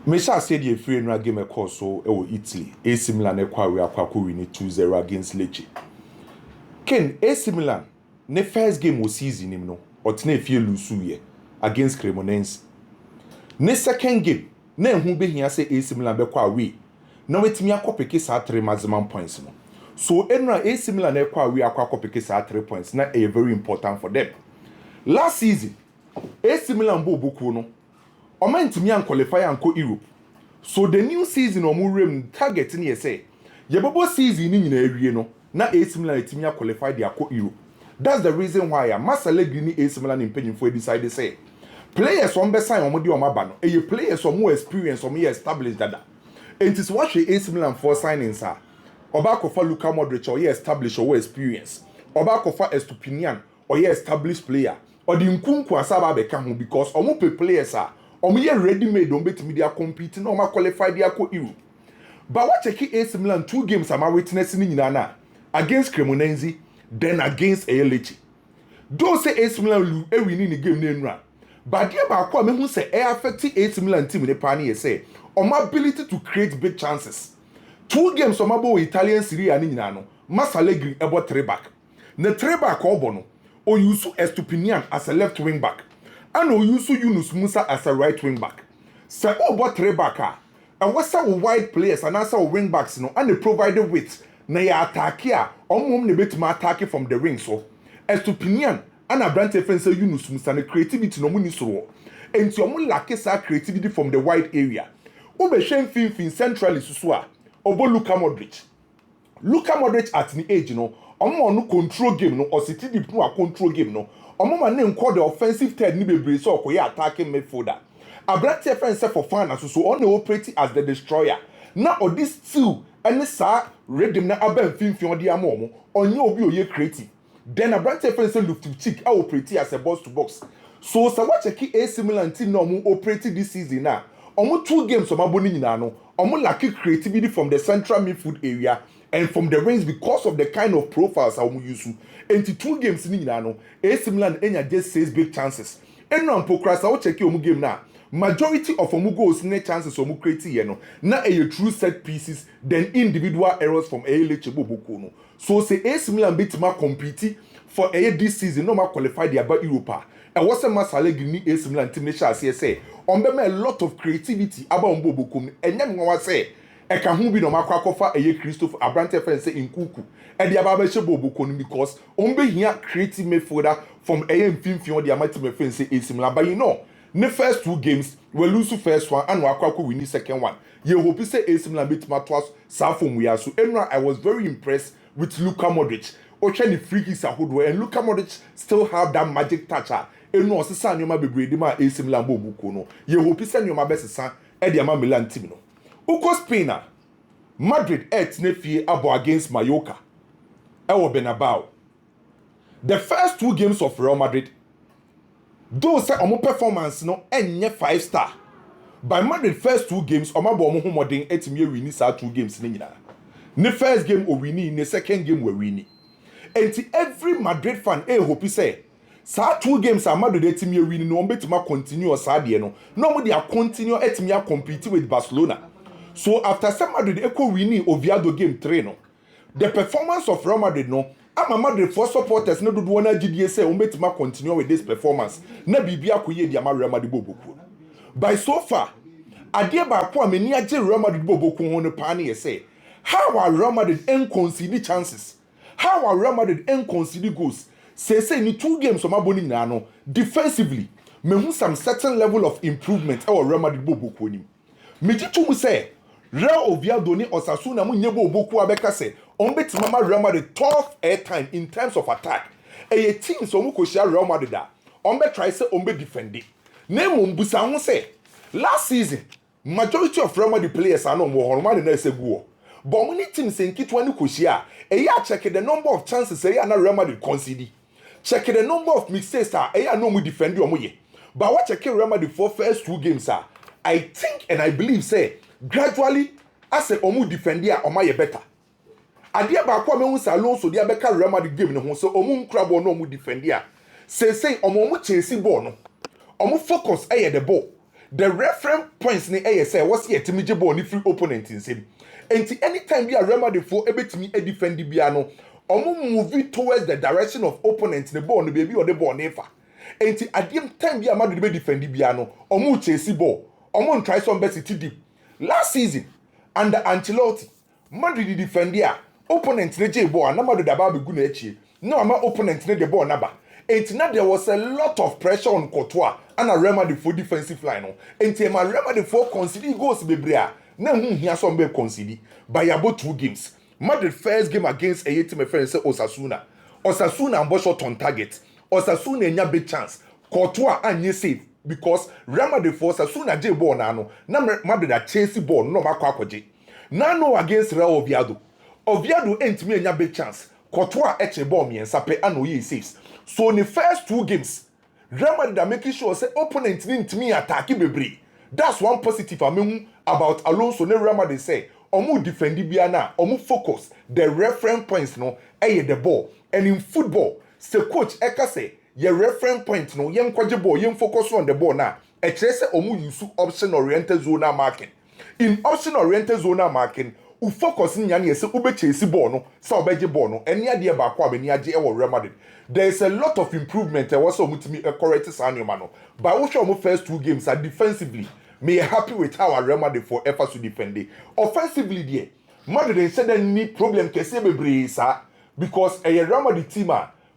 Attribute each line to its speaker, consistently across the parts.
Speaker 1: Mesha said the free and game a course so Italy. AC Milan ekwa win 2-0 against Lecce. Ken AC Milan ne first game was season him no or tne fie lose ye against Cremonense. Ne second game na hu be hia say AC Milan bekwa away. Na wetimi akopeke sa 3 maximum points no. So enra AC Milan ekwa away akopeke sa 3 points na very important for them. Last season AC Milan bo boku no Omentimi an qualify anko Europe. So the new season rem target ni say yebobo season ni nyina awie no na AC Milan etimi qualify the akọ Europe. That's the reason why Allegri ni AC Milan impanyimfo decide to say players on be sign omo de omo aba no e players omo experience omo established dada. It is what AC Milan for signings are. Oba kofa Luka Modric or established or experience. Oba kofa Estupinian or established player. Or the nkunku asaba beka ho because omo pe players are omo ready made on betimi dia compete no ma qualify dia ko Europe. But what check AC Milan 2 games am witness ni nyina na against Cremonense then against Lecce. Those say AC Milan win in the game na nra. But dia ba ko me hu say e affect AC Milan team ne pa na say omo ability to create big chances. 2 games omo bo Italian Serie A ni nyina no Allegri ebo 3 back. Na 3 back obo no o use Estupinian as a left wing back. And we use Yunus Musa as a right wing back. So about 3 back and what's our wide players and also wing backs no and they provided with na ya attack here on ne bet ma attack from the wing so Estupinian and a brand defense Yunus Musa na creativity no muni so and so mo lack sa creativity from the wide area. Obe shen fin centrally so a obo Luka Modric at the age no omo no control game no or city deep no control game no omo man name call the offensive third ni bebre so okoye attacking midfielder. Abrante friend say for fan so on the operate as the destroyer. Now or this two and sa rhythm na abem finfin odi amomo onye obi oye creative. Then Abrante friend say look to cheek I operate as a box to box. So sa what check AC Milan team no mo operate this season na. Omo 2 games omo boni nyina no. Omo lack creativity from the central midfield area and from the range because of the kind of profiles omo use. Enti 2 games ni nyina no AC Milan enya just 6 big chances. Eno ampokra sa wo check omo game na. Majority of omu goals ne chances omu create here no na a true set pieces then individual errors from Lecce boboko no. So say AC Milan betima compete for this season no ma qualify the about Europa. And what's a Allegri ni AC Milan team shall say on be a lot of creativity about boboko and then what say e can hu bi no makwa kofa Christopher Abrante friend say in kuku and the ababa she boboko because on be here creative midfielder from mfimfin on the amateur friend say AC Milan but you know the first 2 games we lose the first one and we win the second one. You hope say AC Milan beat Matwas Safom we are so I was very impressed with Luka Modric. Ochen the free kicks and Luka Modric still have that magic touch. Eno osisa nyoma bebrede ma AC Milan bobuko no. You hope say nyoma best san e de ama Milan team no. Uko Spain Madrid etnefie abo against Mallorca. Ewo Bernabeu. The first 2 games of Real Madrid though say omo performance no enye 5 star. By Madrid first 2 games omo bo omo homodin etimi win sa 2 games ni nyina. Ne first game o win, ne second game we win. Enti every Madrid fan hope say sa 2 games a Madrid etimi win no betima continue sa de no. No mo dey continue etimi compete with Barcelona. So after some Madrid echo win Oviedo game 3 no. The performance of Real Madrid no ama Madrid for supporters no do wanna GDA say umetima continue with this performance na bibia koye di ama Real Madrid boboku. By so far ade ba ko amani age Real Madrid boboku ho no pa na say how are Real Madrid concede chances, how are Real Madrid concede goals say ni 2 games o maboni na no defensively me hu some certain level of improvement e Real Madrid boboku ni me jitu mu say Real Oviedo ni Osasuna mu nye boboku abeka say on bet mama Real Madrid tough airtime in terms of attack. A team so mu ko share Real Madrid da. On bet try say on bet defend it. Name on busa ho say last season majority of Real Madrid players are no more Real na say go. But when team say nkitwa ni ko share, ya check the number of chances say na Real Madrid concede. Check the number of mistakes ya no mu defend o ye. But what check Real Madrid for first 2 games I think and I believe say gradually as a omu defend ya o ma ye better. Adia ba kwa me hu sa Alonso dia beka Real Madrid game ne ho so omu nkra ball no omu defend ya say omu chase ball no omu focus the ball the reference points ni say what's here to me ball ni free opponent in same. And anytime we are Real Madrid for ebetimi e defend biano, omo move towards the direction of opponent the ball no baby or the ball never. And at the time we are Madrid be defend biano, omo chase ball, omo try some best deep. Last season under Ancelotti, Madrid defend here, opponent ne ball na Madrid aba be guna echi. No ama opponent ne the ball naba. And now there was a lot of pressure on Courtois and a Real Madrid for defensive line. And my Real Madrid for conceding goals bebrea. Now here some be conceded by about 2 games. Madrid first game against a team friend say Osasuna. Osasuna and shot on target. Osasuna enya big chance. Courtois anye save because Real Madrid for Osasuna j ball nano. Na Madrid a chase ball no makwa kwaje. Nano against Real Oviedo. Oviedo entimi enya big chance. Courtois eche ball miensa pe ano ye saves. So in the first 2 games, Real Madrid are making sure say opponent need me attack bebre. That's one positive I mean about Alonso. Ne Real Madrid say, omu defend biana, omu focus the reference points no, the ball. And in football, say coach eka say, your reference point no, yen kwaje ball, yen focus on the ball na. Eche say omu use option oriented zone marking. In option oriented zone marking, u focus in yan yese ube chase ball no, sa obeje ball no, eni ade ba kwa be ni age e wo Real Madrid. There is a lot of improvement. There was mutimi correct Sanyo. But we show first 2 games are defensively. Me happy with how I Real Madrid for efforts to defend it. Offensively, there Madrid said any problem kese bebre sa because a Real Madrid team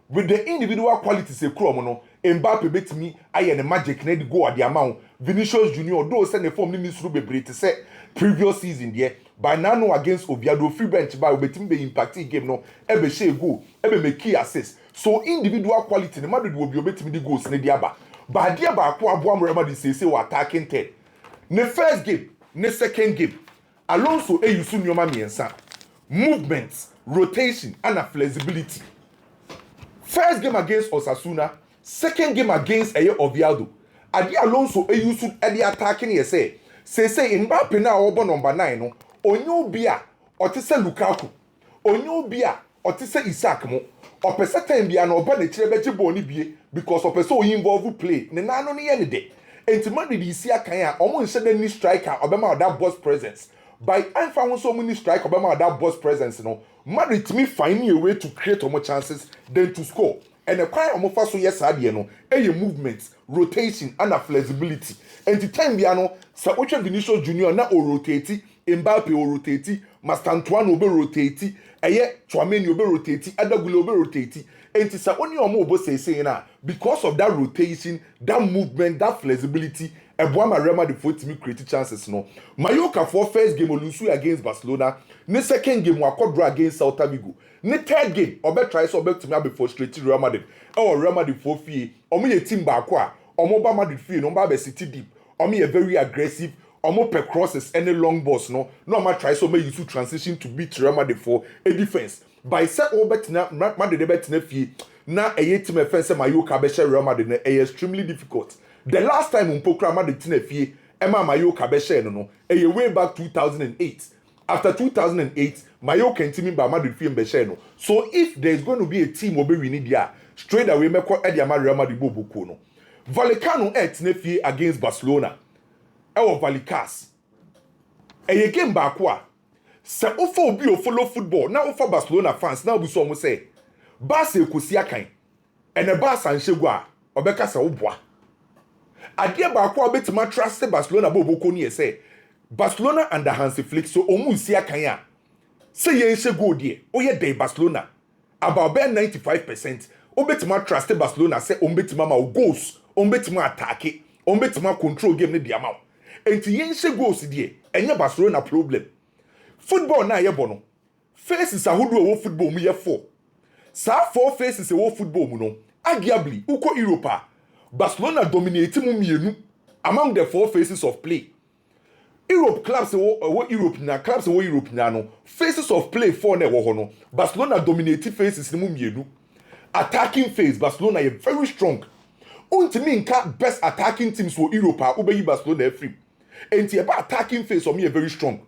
Speaker 1: with the individual qualities e kuro no Mbappe betimi aye the magic na the go at the amount Vinicius Junior though send the form ni misru bebre to say previous season there by now against Oviedo free bench by betimi be impact game no ebe share goal ebe make key assist. So individual quality, the Madrid will be able to goals in the diaba. But the diaba Abuam Real Madrid say we attacking 10. Ne first game, ne second game, Alonso yusu nyoma miensa. Movements, rotation, and a flexibility. First game against Osasuna, second game against Oviedo. Adi Alonso yusu edi attacking ye say Mbappe na obo number 9 no. Onyo bia otise Lukaku. Onyo bia otise Isaac mo. Opesa time bia na oba na chirebe ball ni bie because opesa o involve play ne nano ne ye ne de enti Madrid isi akan a omo nse na ni striker obema that boss presence by anfa won so many striker obema that boss presence no Madrid me find a way to create more chances than to score and the kind omo fa so yes ade no movements rotation and a flexibility enti time bia no sa oche Vinicius Junior na o rotate Mbappe o rotate Mastantuano be rotate Chouameni obe rotate, Adagule obe rotate. And it's only omo say na because of that rotation, that movement, that flexibility, Ebuama Real Madrid for to create chances no. Mallorca for first game Olusu against Barcelona, ne second game Wakodra against Celta Vigo. Ne third game obe try so obe to me before straight Real Madrid. Real Madrid for fee, omo ye team ba kwa, omo ba Madrid fee, no ba be city deep. Omo ye very aggressive. Omo per crosses any long balls no ma try so make you to transition to beat Real Madrid for a defense by say obetina Madrid betina fie na team defense Mallorca be share Real Madrid na extremely difficult. The last time Mpokra Madrid tina fie Mallorca be share no way back 2008. After 2008 Mallorca team by Madrid fie be share no. So if there is going to be a team obe we need there straight away me call Real Madrid bobuko no. Vallecano tina fie against Barcelona. Valicas. A game back wa. Sa ofo obi o follow football. Na ofo Barcelona fans. Na obi so mo say. Barca ekosi akan. Ene Barca anhegwa. Obeka sa obwa. Ade back wa betima trust Barcelona boboko ni say. Barcelona under Hansi Flick so omu si akan a. Say ye nhego die. Oye dey Barcelona. About 95%. Obetima trust Barcelona say ombetima ma goals. Ombetima attack. Ombetima control game ni diama. Enti yense goals die enye Barcelona problem. Football na ye bono. Faces ahodo wo football mu ye 4. Sa 4 faces wo football mu no. Arguably uko Europa. Barcelona dominate mu mienu among the 4 faces of play. Europe clubs wo Europe na clubs wo Europe na no. Faces of play 4 na wo ho no. Barcelona dominate faces mu mienu. Attacking phase Barcelona is very strong. Untimi nka best attacking teams for Europe ubeyi Barcelona free. And about attacking phase for me very strong.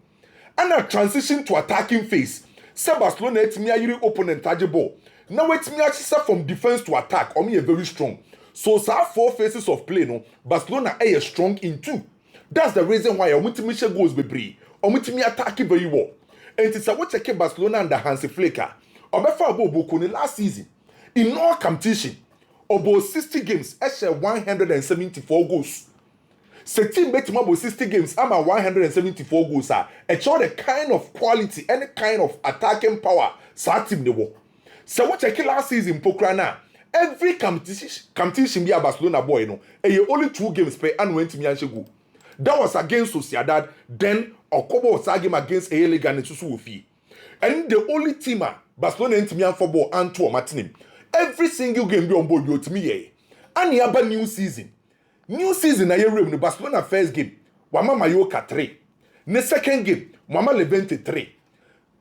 Speaker 1: And a transition to attacking phase. Say Barcelona let me a opponent touch ball. Now let me actually from defense to attack or me very strong. So 4 phases of play no Barcelona are strong in 2. That's the reason why Omutimi goals bebree. Omutimi attack very well. And it's a what check Barcelona under Hansi Flick. Obefa Bobo last season in all competition about 60 games, actually 174 goals. Se team bet about 60 games, I'm at 174 goals. It show the kind of quality, any kind of attacking power. Sa team the war. So what check last season Pokrana. Every competition be a Barcelona boy, no. And you only 2 games per and went to Mianchego. That was against Sociedad. Then Okobo was a game against Liga and Susufi. And the only team Barcelona and Mian football and to Martin. Every single game be on board you to me. And you have a new season. New season na year the Barcelona first game. Wama Mallorca 3. The second game, Wama Levante 3.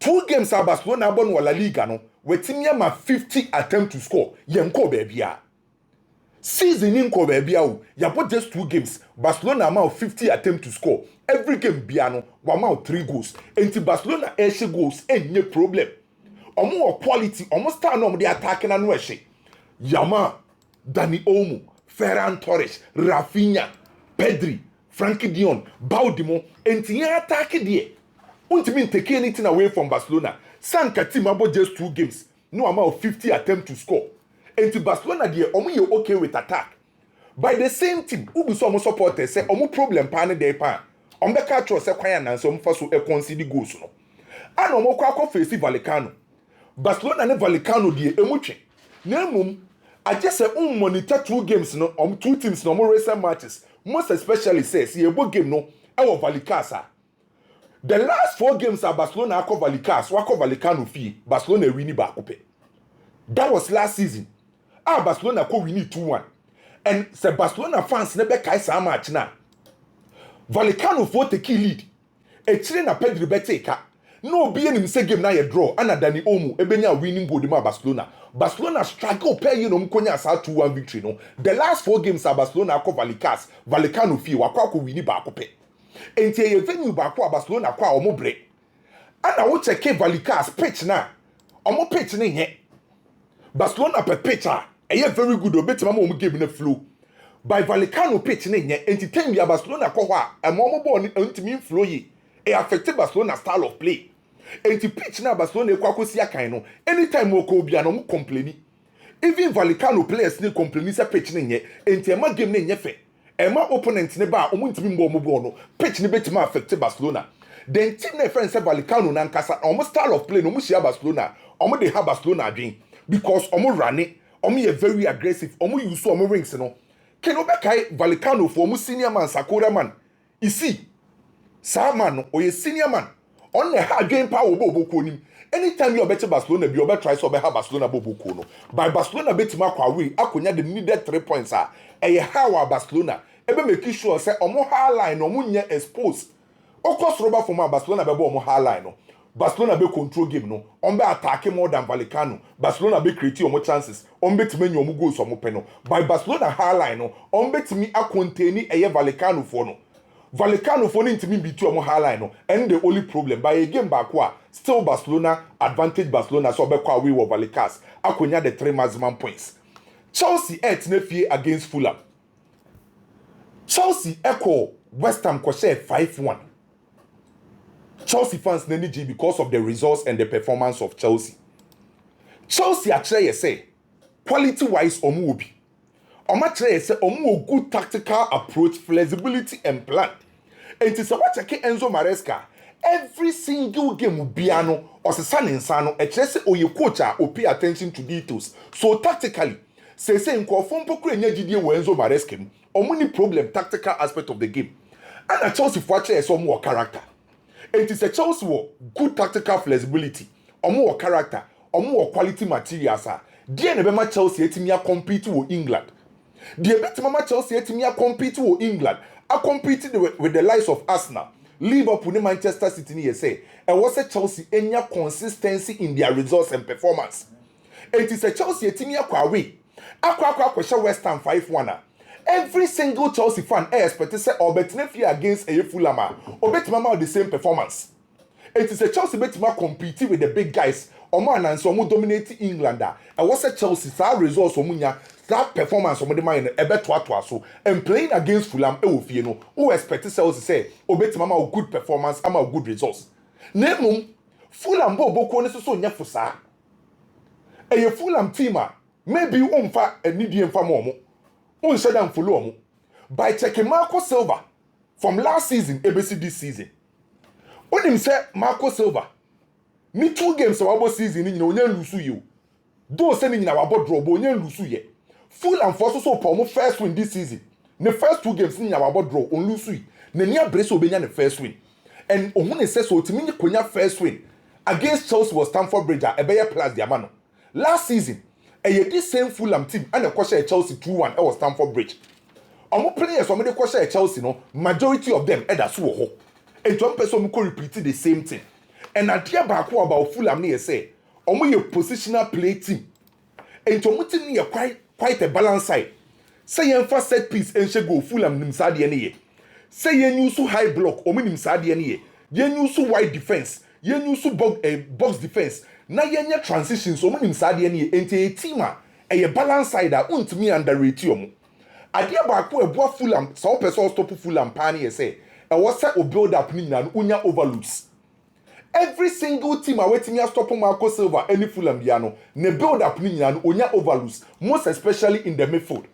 Speaker 1: 2 games are Barcelona abon La Liga no. Wetimia ma 50 attempt to score. Yenko baby. Season in ko baby ya bought just 2 games. Barcelona amount 50 attempt to score. Every game biano amount 3 goals. Enti Barcelona eshe goals any problem. Omo quality, almost stand on the attacking and weshe. Yama, Dani Olmo, Ferran Torres, Rafinha, Pedri, Frankie Dion, Baudimo, enti ya attack die. Untimi take anything away from Barcelona. Sanka team about just 2 games. No amount 50 attempt to score. And to Barcelona there, you okay with attack. By the same team, who some supporters say problem pan de pan. Beka tro say kwan na so mfa so e concede goals no. Ana kwa face Vallecano. Barcelona ne Vallecano there emutwe. Na mum I just say monitor 2 games no 2 teams no more recent matches. Most especially says ye bo game no e wo Vallecasa. The last 4 games are Barcelona akọ Vallecas, wako Vallecano fee. Barcelona win back up. That was last season. Barcelona ko win 2-1. And say Barcelona fans never kai sa match na. Vallecano for take lead. E chire na Pedri beteka. No be any say game na ye draw. Ana Dani Olmo ebenya winning goal ma Barcelona. Barcelona struggle pay you no mkonya sa 2-1 victory no. The last 4 games are Barcelona akọ Vallecas. Vallecano fee wako win back up. Enti ye venue ba kwa Barcelona kwa omo bre. Ana wo check Vallecas pitch na. Omo pitch ne nye. Barcelona per pitch eye very good obetima mo game na flow. By Vallecano pitch ne nye enti time ya Barcelona kwa ho a omo ball ntimi flow yi. E affect Barcelona style of play. Enti pitch na Barcelona kwa kosi akan no. Anytime wo ko bia no mo complain. Even Vallecano players ne complain say pitch ne nye enti e ma game ne nye fe. Ema opponent ne ba omuntimi mbo omo no pitch ne betima affect Barcelona. Then team ne friend say Vallecano na nkasa omo style of play no mu share Barcelona omo dey have Barcelona adwin because omo rane omo ye very aggressive omo use omo rings no ken obekai Vallecano for omo senior man Sakura man isi sa man no oye senior man on the hard game power bobo nim anytime you bet Barcelona bi obe try so obe have Barcelona bobo ko no by Barcelona betima kwa we akonya the needed 3 points eye how Barcelona ebe make sure say omo high line omo nya exposed okos roba for Barcelona be omo high line no Barcelona be control game no on be attack more than Vallecano. Barcelona be create omo chances on be timi omo goals omo pe no by Barcelona high line no on be timi a contain eye Vallecano for no Vallecano for no timi be to omo high line no and the only problem by a game back wa still Barcelona advantage Barcelona so be kwa we wo Vallecas akonya the 3 maximum points. Chelsea at Nefie against Fulham. Chelsea echo West Ham share 5-1. Chelsea fans need because of the results and the performance of Chelsea. Chelsea actually say quality wise omu obi. Omo actually say omu good tactical approach, flexibility and plan. And it is what check Enzo Maresca every single game biano or se sano actually say oye coach o pay attention to details. So tactically say nkofo mpokure nya gidie wo Enzo Maresca omu ni problem tactical aspect of the game. And a Chelsea for actually some more character. It is a Chelsea with good tactical flexibility, or more character, or more quality materials. Dear Nebema Chelsea etimia compete with England. Dear Betimama Chelsea etimia compete with England. I competed with the likes of Arsenal, Liverpool, Manchester City. You say, and was a Chelsea any consistency in their results and performance. It is a Chelsea etimia kwawe. Akwa West Ham 5-1. Every single Chelsea fan expect to say or betinefia against a Fulham or betimama the same performance. It is a Chelsea betima competing with the big guys or man and some dominate England. And what's a Chelsea results omunya that performance of the mind a better to so and playing against Fulham you know who expect to say obey mama a good performance ama a good results name Fulham bo ko ne so nya fusa e Fulham team maybe umfa anidie mfa mo unse dan follow mo by checking Marco Silva from last season ABC this season onim say Marco Silva ni 2 games wabo season ni onya lusu you do say ni na wabo draw bo onya lusu ye Fulham for so pomo first win this season the first 2 games ni na wabo draw on lusu na ni abrese obenya the first win and ohun say so timi ni konya first win against Chelsea was Stamford Bridge ebeye plus the amano last season this same Fulham team and the question Chelsea 2-1 was Stamford Bridge omo players omo dey question Chelsea no majority of them either so ho and one person who repeat the same thing and idea back about Fulham near say omo ye positional play team and omo team near quite a balanced side say yen first set piece and she go Fulham nim side ye say yen use high block omo nim side ye yen use wide defense yen use box defense na yen transitions omo nim side ye enti a team a balanced side untimi underrate omo idea back eboa Fulham so person stop Fulham pan here say e was say o build up ni na unya overloads every single team awaiting ya stop Marco Silva any Fulham biano ne build up ni na unya overloads most especially in the midfield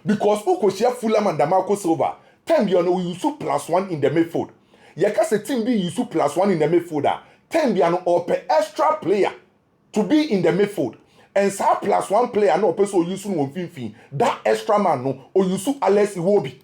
Speaker 1: because who share Fulham and Marco Silva time biano we use +1 in the midfield ya ka say team be use +1 in the midfield time biano or per extra player to be in the midfield and sa +1 player no person use no finfin that extra man no o use Alex Iwobi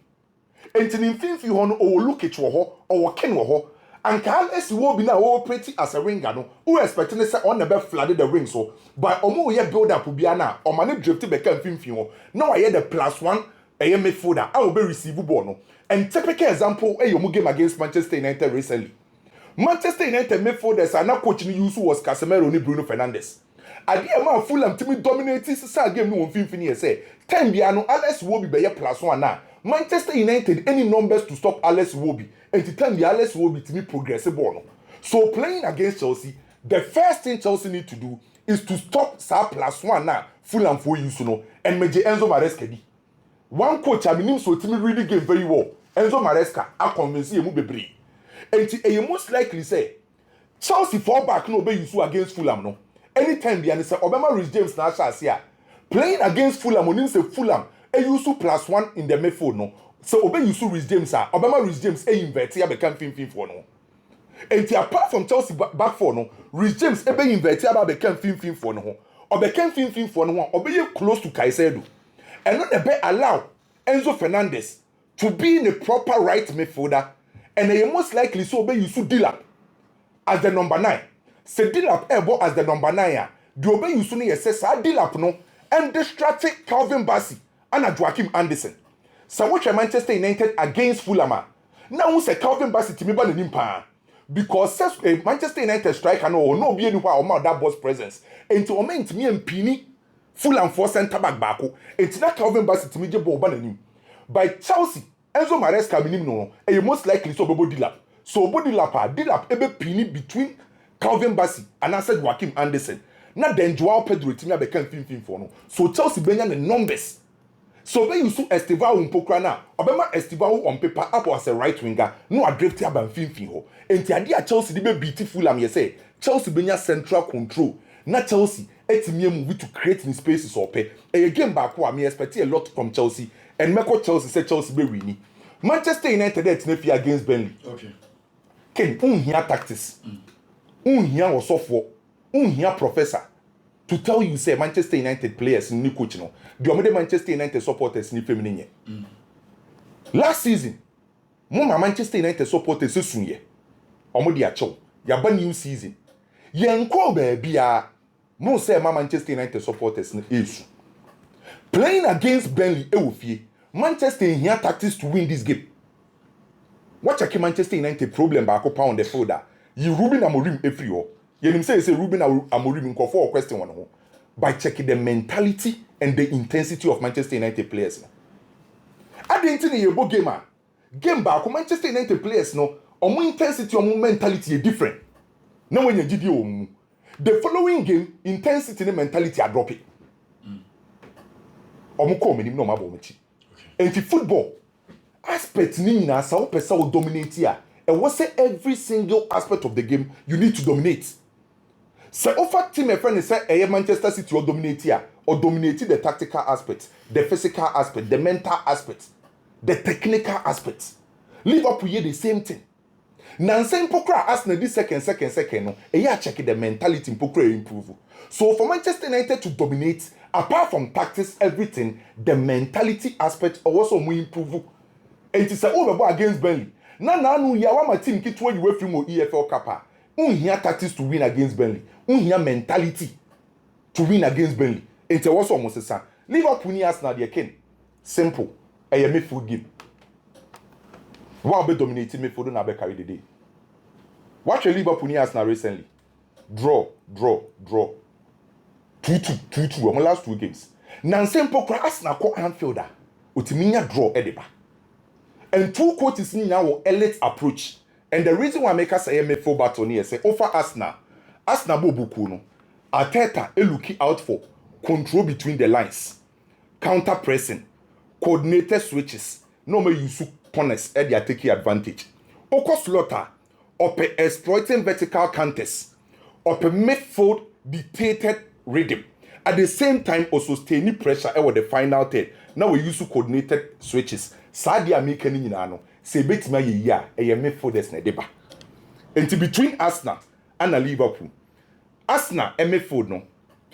Speaker 1: entini finfin ho no o look it wo ho o ken wo ho and Alex Iwobi na o operate as a winger no who expecting say on the be flood the ring so by omo ye build up bia na o man drift be kan finfin ho na wa ye the +1 eye midfielder I will be receive ball no and typical example e your game against Manchester United recently Manchester United midfielders are now coaching use was Casemiro ni Bruno Fernandes Adia ma Fulham timi dominate sisa game no finfini say time bia no Alex Iwobi be ye +1 na Manchester United any numbers to stop Alex Iwobi and to time the Alex Iwobi timi progressive ball no so playing against Chelsea the first thing Chelsea need to do is to stop sa +1 na Fulham for use no and meje Enzo Maresca di one coach aminim so timi really game very well Enzo Maresca a convince emu bebre and e most likely say Chelsea fall back no be use against Fulham no anytime the answer Obama Rhys James na here playing against Fulham onim say Fulham e use +1 in the midfield no so obey use Rhys James Obama Rhys James e invert ya become fin for no and apart from Chelsea back for no Rhys James e be invert ya become fin for no or become fin for no obey close to Caicedo and not be allow Enzo Fernandez to be in a proper right midfielder and they most likely so obey use Dilap as the number 9 say Dilap ebo as the number 9 the obey you soon say sa Dilap no and distracted Calvin Bassey and Joachim Anderson so which Manchester United against Fulham now who say Calvin Bassey timi ba nanim pa because Manchester United striker no be any why that boss presence and to moment me and Pini Fulham for center back bako and that Calvin Bassey timi je ball ba nanim by Chelsea Enzo Maresca minim no and most likely so bobo Dilap so bobo Dilap ebe Pini between Calvin Bassey and I said Joachim Anderson. Now then Joao Pedro team became fin for no. So Chelsea benya the numbers. So when you saw Estevao Mpokra na, obema Estevao on paper up as a right winger, no a drift ya fin ho. Enti ade a Chelsea be beautiful am ye say. Chelsea benya central control. Na Chelsea etimi move to create in spaces or pay. A game back wa me expect a lot from Chelsea and Meko Chelsea say Chelsea be winning. Manchester United et nefi against Burnley.
Speaker 2: Okay.
Speaker 1: Ken unhia tactics. Unhia or software. Unhia professor to tell you say Manchester United players ni coach no the omede Manchester United supporters ni feminine last season mo Manchester United supporters sunye omode acho ya ba new season yenko ba bia mo say Manchester United supporters ni esu playing against Burnley ewofie Manchester here tactics to win this game watch a Manchester United problem ba ko pound the folder you Ruben Amorim every year you say Ruben Amorim ko for question one ho by checking the mentality and the intensity of Manchester United players. I didn't know your game back Manchester United players no omo intensity omo mentality is different. Now when you did the following game intensity and mentality are dropping. omo call me no mabo mechi enti football aspect ni nyina sa wo pesa wo dominate a e wo say every single aspect of the game you need to dominate. So offer team a friend say Manchester City or dominate or dominate the tactical aspect, the physical aspect, the mental aspect, the technical aspect. Liverpool here the same thing. Nansen pokra Arsenal this second no. Check the mentality pokra improve. So for Manchester United to dominate, apart from tactics, everything, the mentality aspect also more improve. And it is over against Burnley. Now you are my team kit when you were from EFL Kappa. Unhia tactics to win against Burnley. Unhia mentality to win against Burnley. It was almost the same. Liverpool ni Arsenal they ken. Simple. A midfield game. What be dominating midfield na be carry the day. Watch Liverpool ni Arsenal recently. Draw. 2-2 on last 2 games. Now simple Arsenal ko Anfield a. Otiminya draw edeba. And 2 coaches ni now elite approach. And the reason why I make us say midfield battle here say over Arsenal bobuku no. Arteta looking out for control between the lines, counter pressing, coordinated switches. No me use corners they are taking advantage. Oko slaughter, or exploiting vertical counters, or midfield dictated rhythm. At the same time, also sustaining pressure over the final third. Now we use coordinated switches. Sadia make any no. Say bet my year a midfielders na deba. And between Arsenal and Liverpool, Arsenal midfield no.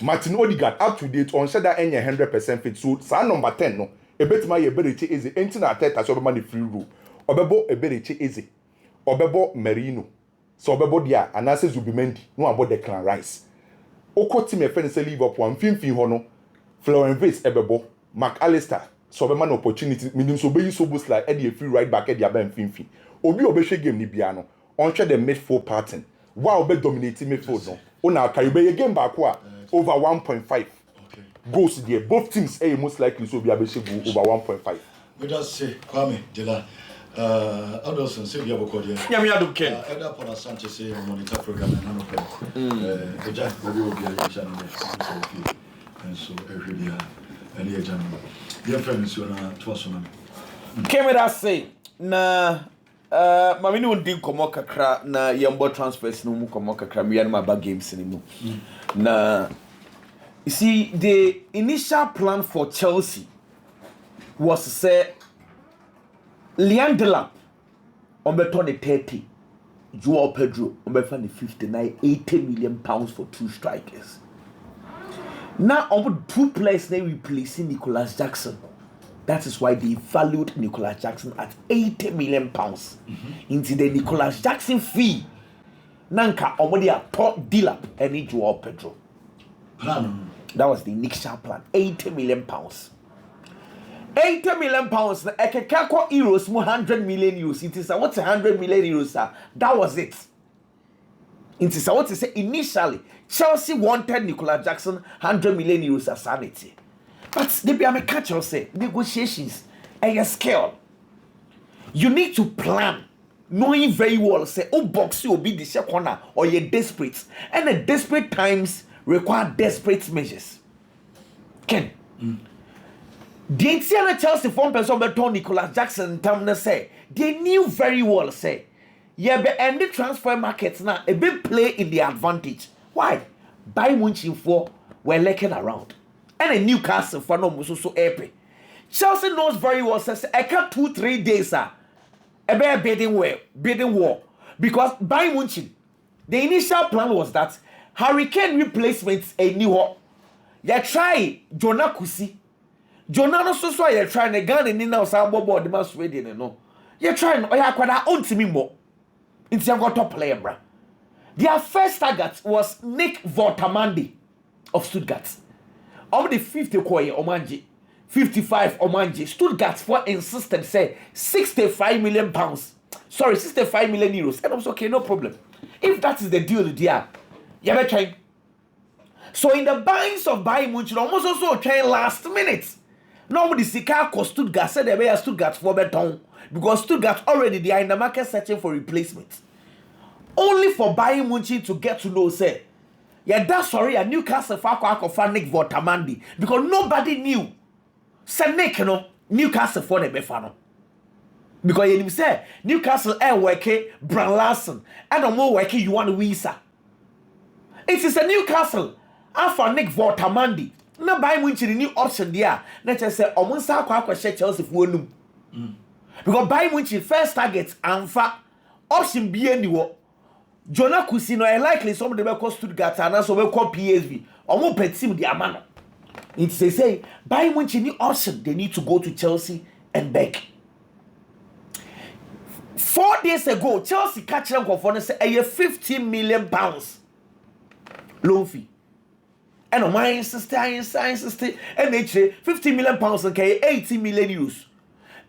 Speaker 1: Martin Odegaard up to date on said that any 100% fit. So sa number 10 no. A bet my ability is the Antony Arteta so be free rule. Obebo ability easy. Obebo Merino. So obebo dia anase Zubimendi no about the Clan Rice. Oko team e friend say Liverpool amfimfin ho no. Florian Wirtz ebebo McAllister so be man opportunity minim so be so boost like e free right back e dia ben finfin obi obehwe game ni bia no on hwe the midfield pattern wow be dominating midfield no una carry be game back over 1.5 goals there both teams most likely so be abehwe go over 1.5
Speaker 2: we just say Kwame Dela Adelson say we aboko there
Speaker 3: nyame adumken
Speaker 2: elder Paul Sanchez say monitor program na no plan eja obi obi a channel and so every day and here channel your friends you na twasona
Speaker 3: Kemera say na mami ni undi komo kakra na yembo transfers no mu komo kakra me yan ba games ni mu na you see the initial plan for Chelsea was to say Liam Delap on beton the 30 Joao Pedro on beton the 59 80 million pounds for 2 strikers. Now on 2 players they replacing Nicholas Jackson. That is why they valued Nicholas Jackson at 80 million pounds. Into the Nicholas Jackson fee. Nanka omodi a top Delap and Joao Pedro. That was the initial plan. 80 million pounds. 80 million pounds. Ekekako euros, 100 million euros. It is what's 100 million euros? That was it. It is what to say initially. Chelsea wanted Nicolas Jackson 100 million euros as sanity. But they be a catch or say negotiations and your scale. You need to plan, knowing very well say box you will be the share corner or you're desperate. And the desperate times require desperate measures. Ken. The entire Chelsea form person beton Nicolas Jackson term say they knew very well say yeah, but and the transfer markets now a big play in the advantage. Why? Bayern Munich for we're lurking around. And a Newcastle for no so epic. Chelsea knows very well says I can't 2-3 days a bidding war. Because Bayern Munich, the initial plan was that Hurricane replacements a new hop. You try Jonah Kusi. Jonah no so you trying a gun in now board the most ready no. You trying own to me more. It's your top player, bra. Their first target was Nick Vortamandi of Stuttgart. Of the 50 Okoye Omanji, 55 Omanji, Stuttgart for insisted say 65 million pounds. Sorry, 65 million euros. And I was okay, no problem. If that is the deal, dear, you better try. So in the buyings of Bayern Munich, almost also trying last minute. Nobody Sika cost Stuttgart said they were Stuttgart for beton because Stuttgart already they are in the market searching for replacement. Only for Bayern Munich to get to know say, yeah, that's sorry, a Newcastle for Nick Vortamandi because nobody knew Say Nick no Newcastle for the befano. Because you say Newcastle air working Brand Larson and more working you want visa. It is a Newcastle after Nick Vortamandi. Na buy Munich the new option there. Na just say omunsa kwa share Chelsea for num. Because buy Munich first target amfa option be anywhere. Jonah Kusino I likely some of the call Stuttgart and also we call PSV. Omo pet team the amano. It's say buy Munich new option they need to go to Chelsea and back. 4 days ago Chelsea catch them for say a 15 million pounds loan fee. And on my insist, and they 50 million pounds okay 80 million euros.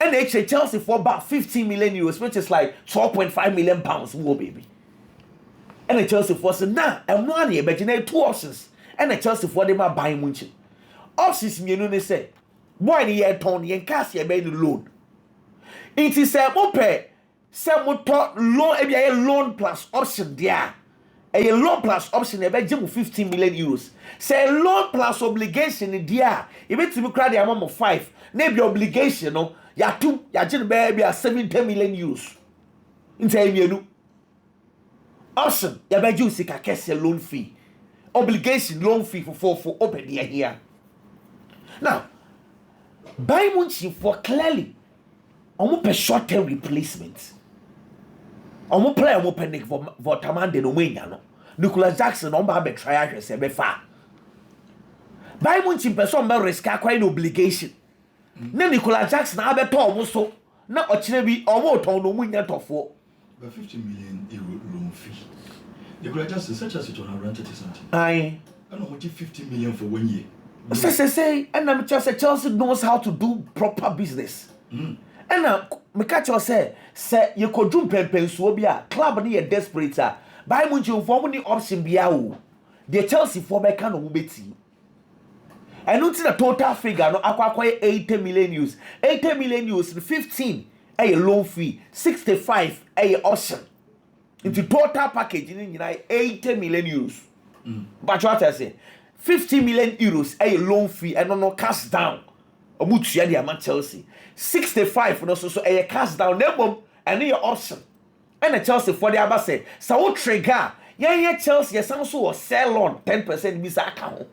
Speaker 3: And they Chelsea for about 15 million euros, which is like 12.5 million pounds more baby. And the Chelsea for say nah and money but you know 2 options. And the Chelsea for them are buying Munich. Options you know they say boy the year Tony and cash you the loan. It is a mope say motor loan a loan plus option there. A loan plus option about 15 million euros. Say loan plus obligation in there. If it's to cry the amount of 5, maybe obligation no ya 2 ya just baby 70 million euros. In time you option ya be you sika kese loan fee. Obligation loan fee for open here. Now buy Munich for clearly almost a short term replacement. Omo player mo panic for Vortamande no wenya no. Nicolas Jackson on ba be try ahwese be fa. Buy Munich person be risk akwa no obligation. Na Nicolas Jackson abe to omo so na ochire bi omo ton no munya tofo.
Speaker 2: But 50 million euro loan fee. Nicolas Jackson such as it on rented something.
Speaker 3: Aye.
Speaker 2: I know what 50 million for 1 year.
Speaker 3: Say and I'm just Chelsea knows how to do proper business. And me catch you say you could do pensuo bi a club ni desperate a buy Munich for money option bia o the Chelsea for be can no beti and until the total figure no akwa 80 million euros 80 million euros 15 a loan fee 65 a option into total package in 80 million euros but what I say 50 million euros a loan fee and no cash down omutua the amount Chelsea 65 no so a cash down nebom and your option and the Chelsea for the aba say so trigger yeah Chelsea yes so sell on 10% bisa account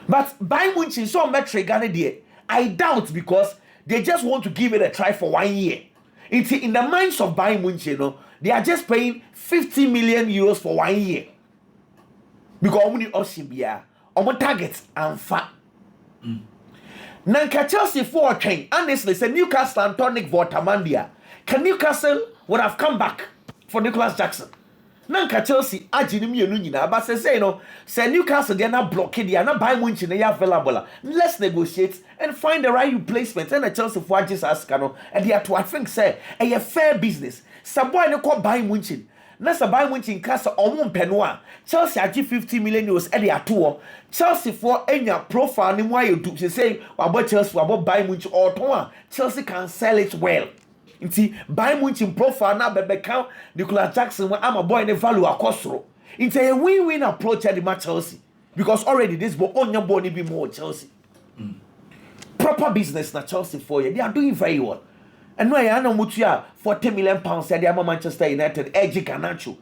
Speaker 3: but buy Munich so me trigger there I doubt because they just want to give it a try for 1 year in the minds of buying Munich you know they are just paying 50 million euros for 1 year because omuni option bia omo target and fa Nanka Chelsea for train. Honestly, say Newcastle Antony Vortamandia. Can Newcastle would have come back for Nicolas Jackson? Nanka Chelsea ajini mi enu nyina but say no say Newcastle they are not blocked they are not buying Munich they are available. Let's negotiate and find the right replacement and the Chelsea for just ask no and they are to I think say a fair business. Some boy no call buying Munich. Nasa buy Munich in casa omo penwa Chelsea agi 50 million euros e dey ato Chelsea for enya profile ni mo ayedu say about Chelsea about buy Munich or ton Chelsea can sell it well nti buy Munich in profile na bebe count Nicolas Jackson am a boy ne value akosoro nti a win-win approach at the Chelsea because already this boy onya boy ni be more Chelsea proper business na Chelsea for you they are doing very well. And no, I know mutuya 40 million pounds said Manchester United, Edge Ganacho.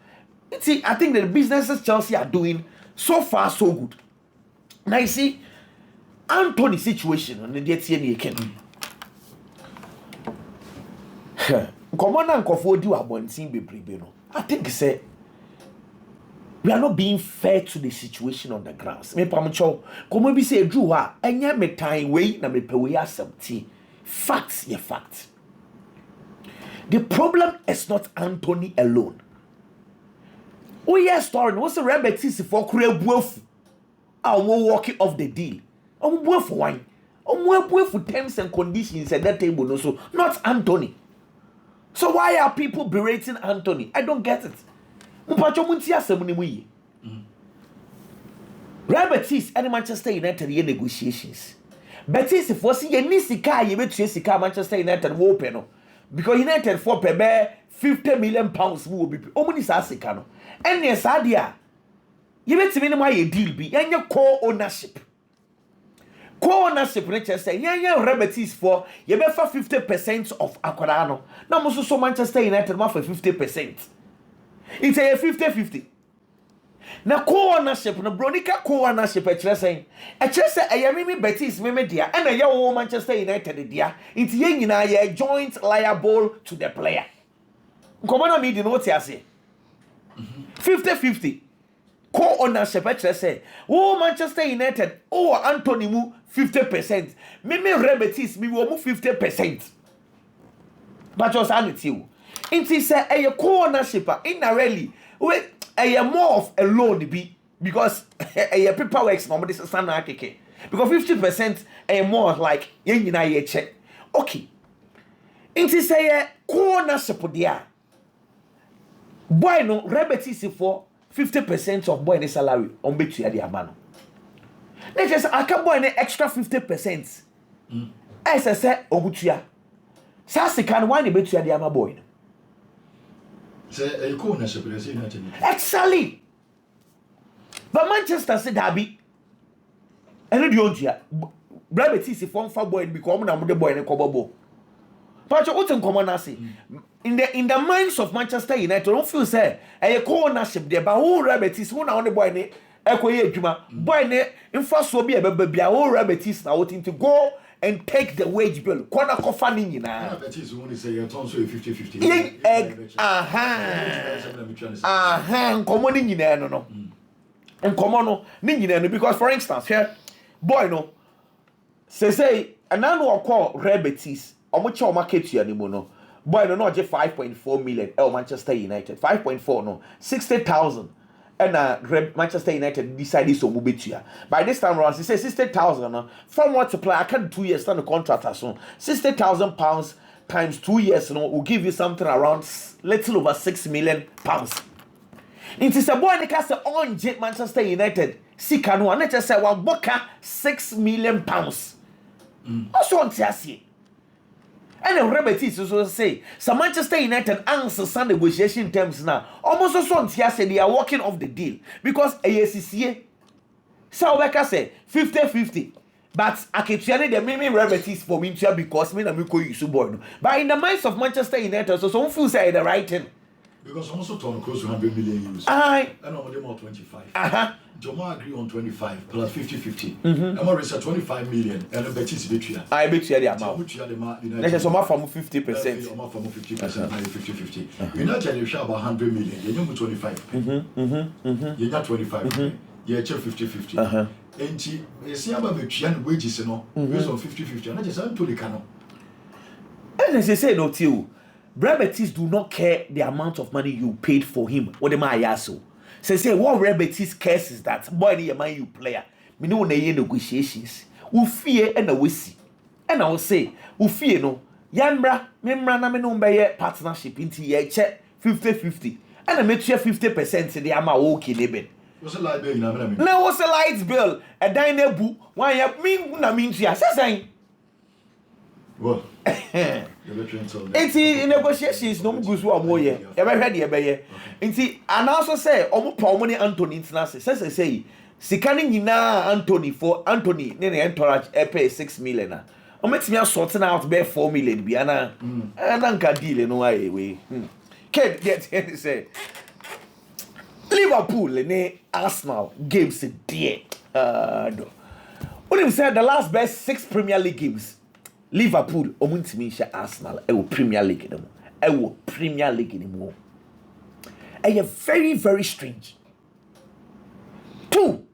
Speaker 3: See, I think the businesses Chelsea are doing so far so good. Now you see, Antony situation on the DTN can. Come on and for do a one team be preveno. I think say we are not being fair to the situation on the grounds. Me pamucho, come we say Drew ha, enya me time way na me pe we asem facts ye facts. The problem is not Antony alone. Oh yes, story. What's the rabbit for Kurebuofu? I will walking off the deal. I'm worth for wine. I'm worth for terms and conditions at that table. Also, not Antony. So why are people berating Antony? I don't get it. Betis and Manchester United ye negotiations. Betis if was ye ni sika ye betu sika Manchester United wo pe no. Because United for pebe 50 million pounds will be omuni sa sika no. And yes adia. Ye betimi no ma ye deal bi. Yenye co ownership. co-ownership ne kyerɛ sɛ yɛnyɛ Rebetis for yɛbɛfa 50% of akwadaa no na mo so Manchester United ma fa 50%. It's a 50-50. Na co-ownership no bronika co-ownership kyerɛ sɛ ɛyɛ mimi Betis mimi dia ɛna ɛyɛ wo Manchester United dia nti yɛn nyinaa yɛ joint liable to the player. Nkɔmɔ na mi di no wote ase 50-50 co-ownership kyerɛ sɛ wo Manchester United wo Antony mu 50%, mimi Rebetis mi wo mu 50%. But just sanity wo nti sɛ ɛyɛ co-ownership indirectly we ɛyɛ more of a loan be because ɛyɛ paperwork na ɔmo de sesa na akeke because 50% ɛyɛ more like yɛn nyinaa yɛ check okay nti sɛ yɛ co-ownership deɛ boy no Rebetis for 50% of boy ne salary on betua de ama no na just aka boy ne extra 50% ɛsɛ sɛ obutua saa sika no wan ne betua de ama boy no
Speaker 2: say a co-ownership is United.
Speaker 3: Exactly. But Manchester said Derby. And the Ontia. Rebetis form for boy become na the boy in a cobobo. But you wouldn't come on say in the minds of Manchester United, don't feel say a co-ownership there, but who Rebetis who na on the boy ne ekoye adwuma boy ne infa so bi e bebe bia who Rebetis na wanting to go and take the wage bill. Kona kofa ni nyina.
Speaker 2: Betis won say you turn so 50-50.
Speaker 3: Nkomo ni nyina no. Nkomo no ni nyina no because for instance here boy no say anano call Rebetis omo che o market ya ni mu no. Boy no je 5.4 million Manchester United 5.4 no 60,000 and Manchester United decided so mubetua. By this time around, he says 60,000 from multiply. I can't 2 years stand the contract as soon. £60,000 times 2 years, will give you something around little over £6 million. It is a boy the cast on jet Manchester United. See canoe and just say one boka £6 million. Also on Tiasi. And the Rebetis also say, so Manchester United answer some negotiation terms now. Almost also on Tiasi, they are working off the deal. Because ASCCA, so like I say, 50-50. But actually, the main Rebetis for me because me and Miko use boy. But in the minds of Manchester United, so some fools say the right thing.
Speaker 2: Because also turn close to 100 million euros.
Speaker 3: Aye.
Speaker 2: And only more 25. Joma agree on 25 plus 50-50. I'm going to 25 million. And Betis between.
Speaker 3: I bet you the amount. Let's say from 50%.
Speaker 2: 50%. 50%. United you share about 100 million. You know 25. You got 25. You have 50-50. And you see about the wages, you know, based on 50-50. And I just Antony cannot.
Speaker 3: And as I say, no, too. Rebetis do not care the amount of money you paid for him. What am I asking? Say what Rebetis cares is that boy the man you player. Me no na negotiations. We fear and we see. And I will say, we fear no. Yanbra, memra na me no be partnership into ye check 50-50. And I make you 50% the ama okay leben.
Speaker 2: What's a light bill na me?
Speaker 3: Now what's a light bill? A dine bu. Why ya mean na mean to ya? Say
Speaker 2: well.
Speaker 3: It's in negotiations no go so amoye. You ever heard the ebeye? Nti and also say omo pa omo ni Antony international say sika ni nyina Antony for Antony ne entourage pay 6 million na. Omo timi sorting out be 4 million bi ana nka deal no why we. Kid get here say Liverpool ne Arsenal games there. No. What him said the last best 6 Premier League games. Liverpool omuntimi sha Arsenal e wo Premier League dem. E wo Premier League dem wo. E very very strange. 2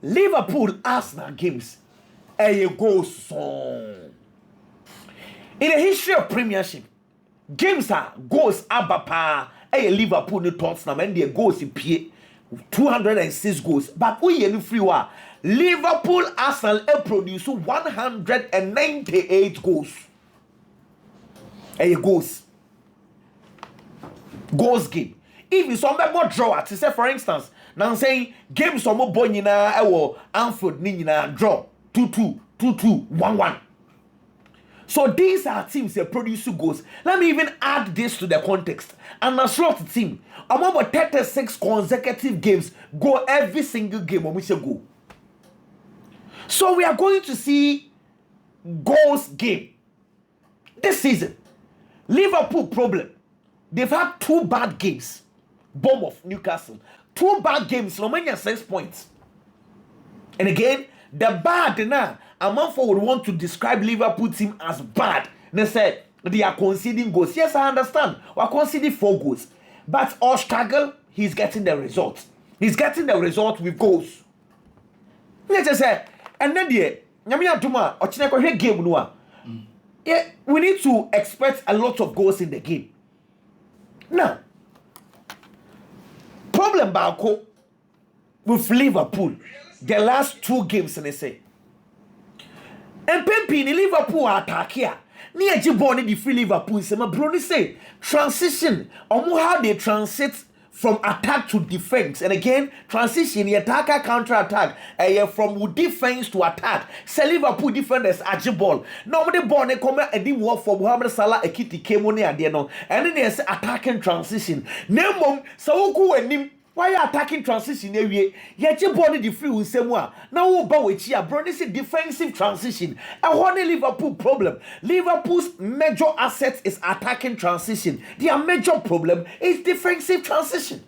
Speaker 3: Liverpool Arsenal games e go song. In the history of Premiership, games are goals abapa e Liverpool ni Tottenham and the goals pie 206 goals. But we any free wa Liverpool Arsenal produce 198 goals. Goals game. If you some more draw to say for instance, now saying games some more boy nyina ewo Anfield ni nyina draw 2-2, 2-2, 1-1. So these are teams that produce goals. Let me even add this to the context. And a slot team, about 36 consecutive games go every single game on which you go. So we are going to see goals game this season. Liverpool problem. They've had 2 bad games. Bournemouth, Newcastle. 2 bad games. Romania 6 points. And again, the bad now. Amanfo would want to describe Liverpool team as bad. They said they are conceding goals. Yes, I understand. We're conceding 4 goals. But our struggle, he's getting the result. He's getting the result with goals. Let's just say, and then the game no. Yeah, we need to expect a lot of goals in the game. Now, problem Barca with Liverpool, the last 2 games, and they say, and Pempi in Liverpool attack here. Near Jiboni, the free Liverpool, Bruno say transition, how they transit from attack to defense. And again, transition, the attacker counter attack, from defense to attack. Say Liverpool defenders Ajibol. Normally, born a comment and didn't work for Mohamed Salah, a kitty came on and then there's attacking transition. Nemo, so and him. Why are attacking transition area? Yet you body the free with someone. Now about here, Bruno say defensive transition. And one Liverpool problem. Liverpool's major asset is attacking transition. Their major problem is defensive transition.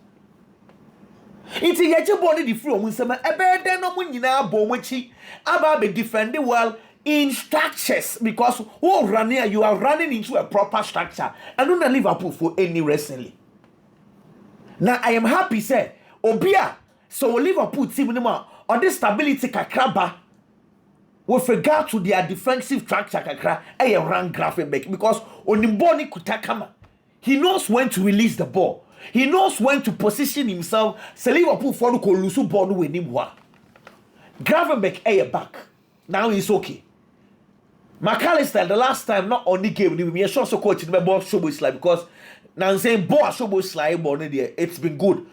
Speaker 3: It's yet you body the free with someone. A better no one in our bombachi about be defending well in structures because you are running into a proper structure. And don't Liverpool for any recently. Now I am happy say Obia so Liverpool team no on this stability kakraba with regard to their defensive structure kakra run graphic back because Onimboni kutakama he knows when to release the ball. He knows when to position himself. So Liverpool follow ko lusu ball no wenim wa. Gravenberch back. Now he's okay. McAllister the last time not on the game we sure so coach the ball show like because now saying boy show slide ball there it's been good.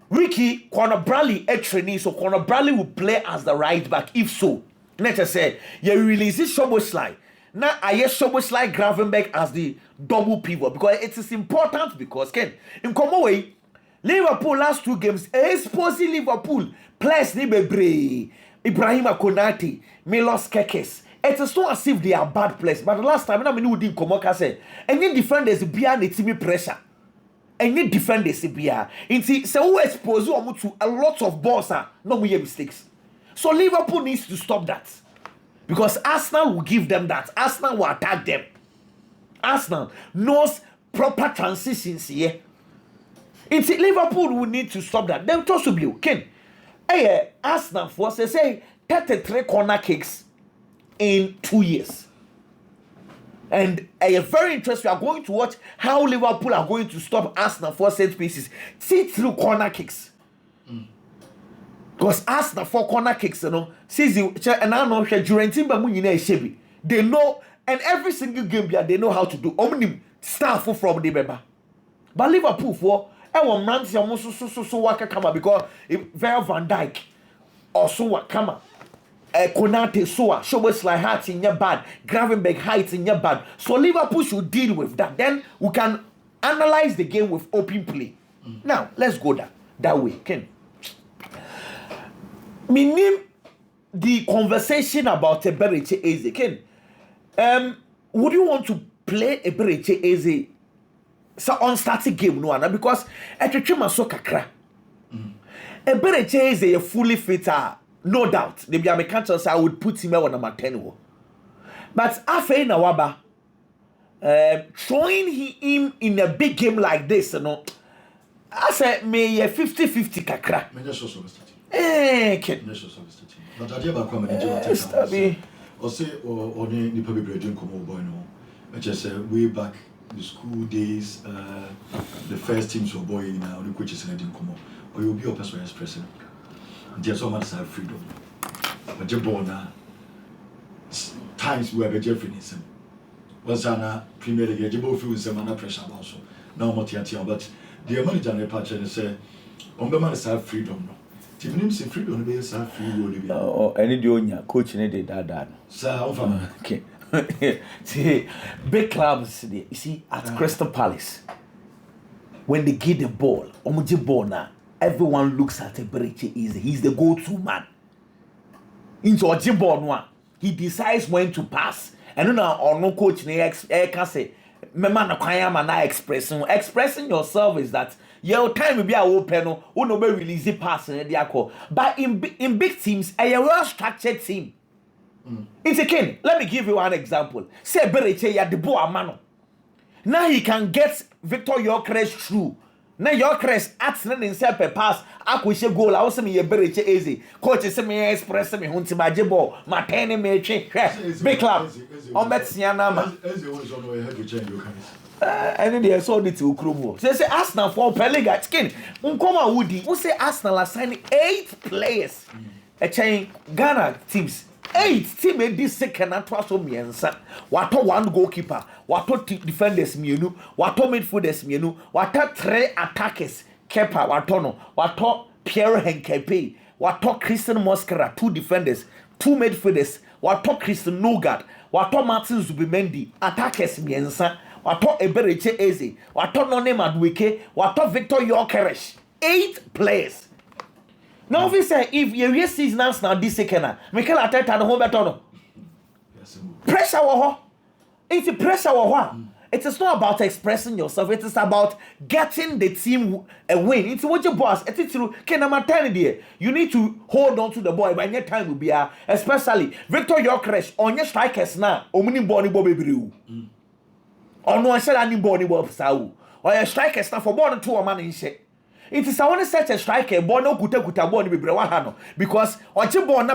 Speaker 3: Ricky Conor Bradley training so Conor Bradley will play as the right back if so. Let's just say you release this show slide. Now I hear show slide Gravenberch as the double pivot because it is important because Ken in common way Liverpool last 2 games exposing Liverpool players ni bebre Ibrahima Konate Milos Kekes. It is not as if they are bad players, but the last time I mean we didn't come out say any defenders behind the team pressure. Any defenders behind. So who expose you to a lot of balls no more mistakes. So Liverpool needs to stop that. Because Arsenal will give them that. Arsenal will attack them. Arsenal knows proper transitions here. Liverpool will need to stop that. Then toss to be okay. Arsenal forces say 33 corner kicks in 2 years. And very interesting. We are going to watch how Liverpool are going to stop Arsenal for set pieces. See through corner kicks. Because Arsenal for corner kicks, you know, and I know they know, and every single game they know how to do. Omni staff from the member. But Liverpool for man so waka kama because Virgil van Dijk also waka kama. Konate Soa, Szoboszlai heights in your bad, Gravenberch heights in your bad. So Liverpool should deal with that. Then we can analyze the game with open play. Now, let's go that way. Ken. Meaning the conversation about Eberechi Eze. Ken, would you want to play Eberechi Eze so on starting game no ana because Etrechima so kakra. Eberechi Eze a fully fit. No doubt, the Americans I would put him on number 10. But after Nawaba, throwing him in a big game like this, you know, I said, may 50-50 kakra.
Speaker 2: But I never come and or say, or the public radio come over, just way back the school days, the first teams were boy now, the coaches and didn't come or you'll be a person as president. There's so much freedom. But you're born times we have a Jeffrey Nissen. Was an Premier League, you both feel some pressure also. Now, but the manager and the patch and say, on the man is have freedom. Even say freedom is have free.
Speaker 3: Oh, any doing coach needed that.
Speaker 2: Sir,
Speaker 3: okay. See, big clubs, you see, at Crystal Palace, when they get the ball, everyone looks at Eberechi Eze. He's the go-to man. into Ojibon one. He decides when to pass. And now or no coach can say, "Mema na expressing yourself is that your time will be a open, no be release the pass in the acco. But in big teams, a well structured team. It's a king. Let me give you one example. Say Bereche ya the boy mano. Now he can get Victor Gyökeres through. Now Gyökeres acts himself a pass. Akwishe goal. I also me Bereche easy. Coach say me express me hunti ball. Matene me change. Big club. On bet siana ma. And they saw it to Ukrumo. Say Arsenal for Peliga skin. Unkoma Woody. Who say Arsenal assigning 8 players. A chain Ghana teams. 8 team made this second and twice so miensa. Wato 1 goalkeeper. Wato defenders mienu. Wato midfielders mienu. Wato 3 attackers. Kepa wato no. Wato Pierre Henkepe. Wato Christian Mosquera 2 defenders. 2 midfielders. Wato Christian Nogard. Wato Martin Zubimendi. Attackers miensa. Wato Ebereche Eze. Wato None Madueke. Wato Victor Gyökeres. 8 players. Now, if say if you season now this second, Mikel Arteta no home better. Pressure wo. It's pressure wo. It is not about expressing yourself. It is about getting the team a win. It's what your boss. It's through. You need to hold on to the ball. By your time will be especially Victor Gyökeres on your strikers now. Omni boni bobe briu. Or no, I said any boni bob sao. Or your strikers now for more than 2 man in shit. It is I want to set a striker, but no kuta ball be brewahano because on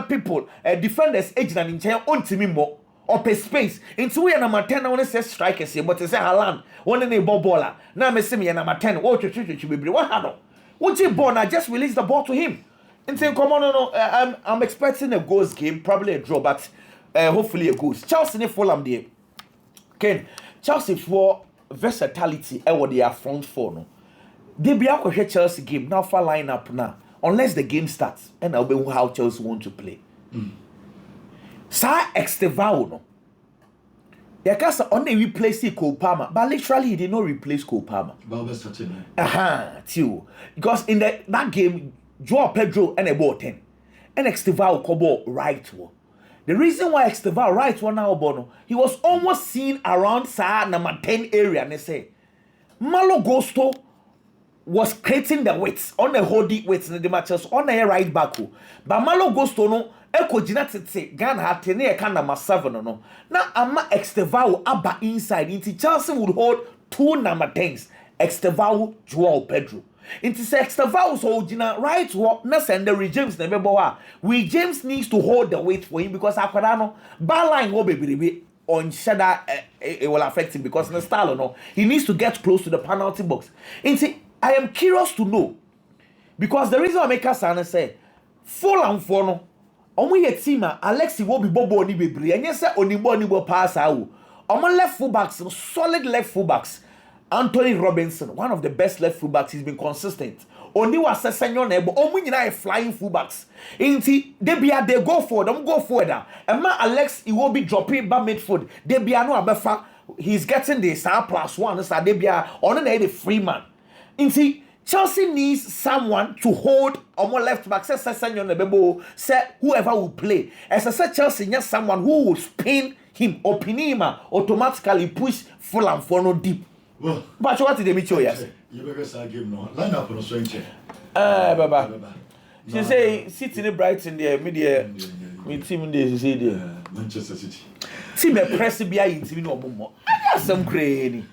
Speaker 3: people, defenders, agent and in chair on team more or pay space. Into we are number 10. I want to say strikers here, but it's a Halan, one in a baller. Now, me see me number 10. What you be brewahano? What you born? I just release the ball to him. And say, come on, no, I'm expecting a goals game, probably a draw, but hopefully a goals. Chelsea ne Fulham there. Ken, Chelsea for versatility, what they are front for no. They be out of Chelsea game now for line up now unless the game starts and I'll be how Chelsea want to play. Sir Estevao no. They can say only replace Cole Palmer, but literally he did not replace Cole Palmer. Too because in that game, Joao Pedro and a ball 10, and Estevao Kobo right one. The reason why Estevao right one now Bono, he was almost seen around Sir number 10 area and they say Malo Gusto was creating the weights on the whole deep weights in the matches on the right back. But Malo Gusto no Eko Jinatse Ghana had tene kind number 7 no. Now Ama Estevao Abba inside into Chelsea would hold 2 number 10s. Estevao Joao Pedro. Into Estevao so Jina right what na send the James Nebeboa. We James needs to hold the weight for him because Aquadano ball line will be on shadow it will affect him because the style no. He needs to get close to the penalty box. Into I am curious to know because the reason I make us say Fulham for no omo ye team Alexi will be bobo ni bebre and yes onibo ni bo pass awu omo left fullbacks solid left fullbacks Antony Robinson one of the best left fullbacks he's been consistent only was senyor na ebo omo nyina flying fullbacks inti they go forward them go forward and ma Alex he will be dropping back midfield they be no abefa he's getting the star +1 so they be on the free man. See, Chelsea needs someone to hold on one left back. Say whoever will play. As I said, Chelsea needs someone who will spin him or pinima automatically push Fulham for no deep.
Speaker 2: Well,
Speaker 3: but what did they meet you? Yes.
Speaker 2: You better start game no. Line up on a swing chair.
Speaker 3: Baba. She say City in Brighton there, media. Me team there. She say there.
Speaker 2: Manchester City.
Speaker 3: Team a press be in team no more. I got some crazy.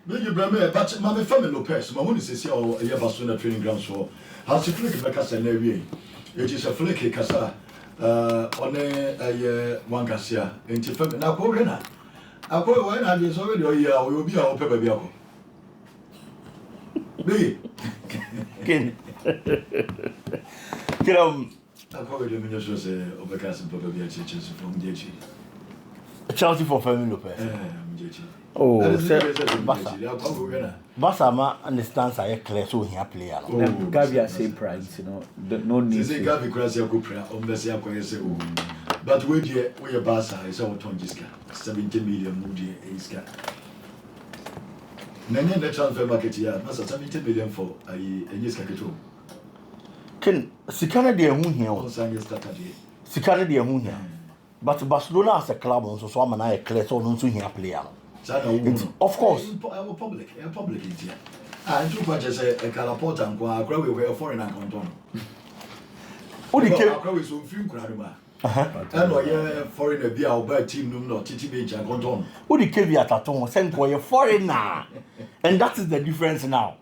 Speaker 2: You bring me, but my family Lopez. My one is say, "Oh, you have Barcelona training grounds for." How to flick the Casa Nevi? It is a flick Casa. On a one Cassia. Into family now. Go Rena. I go when I is already. Oh yeah, we will be our paper biako. Be.
Speaker 3: Get on.
Speaker 2: I go with the minister say, "Obecas paper biako from DH."
Speaker 4: Chelsea for Femi Lopez.
Speaker 3: Oh,
Speaker 4: Barca understands I clear so he player.
Speaker 3: Gavi are same price, you know. No need.
Speaker 2: Say Gavi cross your prayer on the say but we are Barca is our 70 million moody iska. Nanya the transfer market here, that's 70 million for a Niska Keto.
Speaker 4: Can Sikana de Moon here
Speaker 2: on Sunday Saturday.
Speaker 4: Sika ne de hu hia. But Barcelona as a club also so am na e clear so no nso hia player no. Of course.
Speaker 2: Public in here. And two matches a Calaport and Quagra we were foreign and conton.
Speaker 4: Who the came?
Speaker 2: Quagra is so few crowd. And why foreign a beer or team no TTB and conton.
Speaker 4: Who the caveat at home send for a foreigner. And that is the difference now.